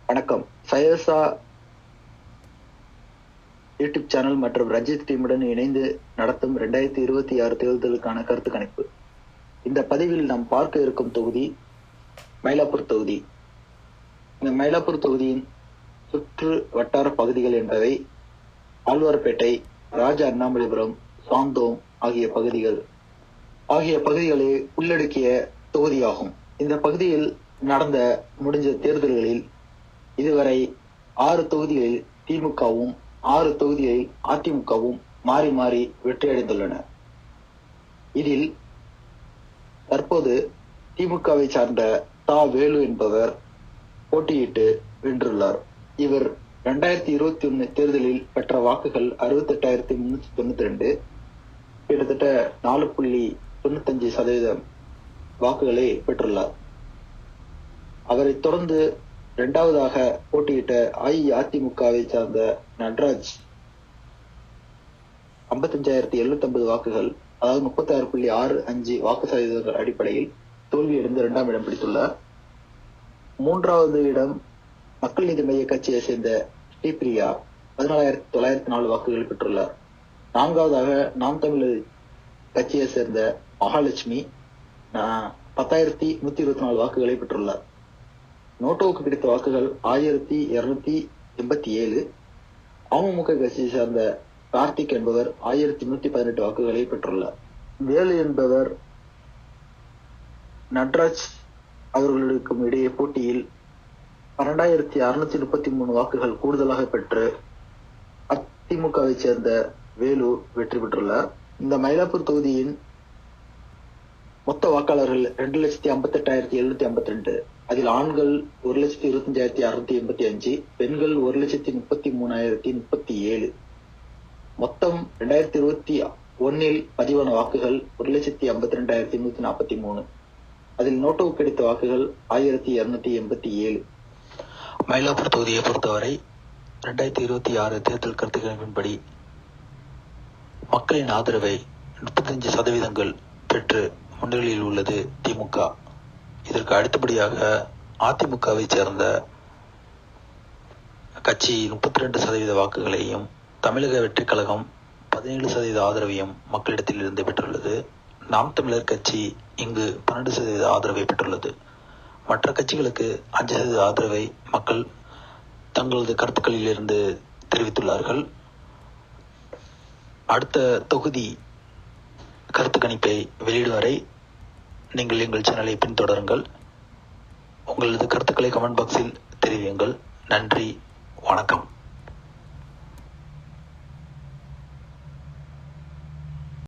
வணக்கம். சயசா YouTube channel மற்றும் ரஞ்சித் டீமுடன் இணைந்து நடத்தும் 2026 தேர்தலுக்கான கருத்து கணிப்பு. இந்த பதிவில் நாம் பார்க்க இருக்கும் தொகுதி மயிலாப்பூர் தொகுதி. இந்த மயிலாப்பூர் தொகுதியின் சுற்று வட்டார பகுதிகள் என்பவை ஆழ்வார்பேட்டை, ராஜ அண்ணாமலைபுரம், சாந்தோம் ஆகிய பகுதிகளை உள்ளடக்கிய தொகுதியாகும். இந்த பகுதியில் நடந்த முடிஞ்ச தேர்தல்களில் இதுவரை 6 தொகுதிகளில் திமுகவும் 6 தொகுதிகளில் அதிமுகவும் மாறி மாறி வெற்றியடைந்துள்ளன. இதில் தற்போது திமுகவை சார்ந்த தா வேலு என்பவர் போட்டியிட்டு வென்றுள்ளார். இவர் 2021 தேர்தலில் பெற்ற வாக்குகள் 68,392, கிட்டத்தட்ட 4.95% வாக்குகளை பெற்றுள்ளார். அவரை தொடர்ந்து இரண்டாவதாக போட்டியிட்ட அஇஅதிமுகவை சார்ந்த நட்ராஜ் 55,750 வாக்குகள், அதாவது 36.65 வாக்கு சதவீதங்கள் அடிப்படையில் தோல்வியடைந்து 2ஆம் இடம் பிடித்துள்ளார். 3வது இடம் மக்கள் நீதி மைய கட்சியை சேர்ந்த ஸ்ரீபிரியா 14,904 வாக்குகள் பெற்றுள்ளார். 4வதாக நாம் தமிழர் கட்சியை சேர்ந்த மகாலட்சுமி 10,124 வாக்குகளை பெற்றுள்ளார். நோட்டோவுக்கு கிடைத்த வாக்குகள் 1,287. அமமுக கட்சியை சார்ந்த கார்த்திக் என்பவர் 1,118 வாக்குகளை பெற்றுள்ளார். வேலு என்பவர் நட்ராஜ் அவர்களுக்கும் இடையே போட்டியில் 12,633 வாக்குகள் கூடுதலாக பெற்று அதிமுகவை சேர்ந்த வேலு வெற்றி பெற்றுள்ளார். இந்த மயிலாப்பூர் தொகுதியின் மொத்த வாக்காளர்கள் 2,58,752. அதில் ஆண்கள் 1,25,685, பெண்கள் 1,33,037. மொத்தம் 2021 பதிவான வாக்குகள் 1,52,143. அதில் நோட்டோவுக்கு கிடைத்த வாக்குகள் 1,287. மயிலாப்பூர் தொகுதியை பொறுத்தவரை 2026 தேர்தல் கருத்து கணிப்பின்படி மக்களின் ஆதரவை 35% பெற்று முன்னிலையில் உள்ளது திமுக. இதற்கு அடுத்தபடியாக அதிமுகவை சேர்ந்த கட்சி 32% வாக்குகளையும், தமிழக வெற்றி கழகம் 17% ஆதரவையும் மக்களிடத்தில் இருந்து பெற்றுள்ளது. நாம் தமிழர் கட்சி இங்கு 12% ஆதரவை பெற்றுள்ளது. மற்ற கட்சிகளுக்கு 5% ஆதரவை மக்கள் தங்களது கருத்துக்களில் இருந்து தெரிவித்துள்ளார்கள். அடுத்த தொகுதி கருத்து கணிப்பை வெளியிடும் வரை நீங்கள் எங்கள் சேனலை பின்தொடருங்கள். உங்களது கருத்துக்களை கமெண்ட் பாக்ஸில் தெரிவியுங்கள். நன்றி, வணக்கம்.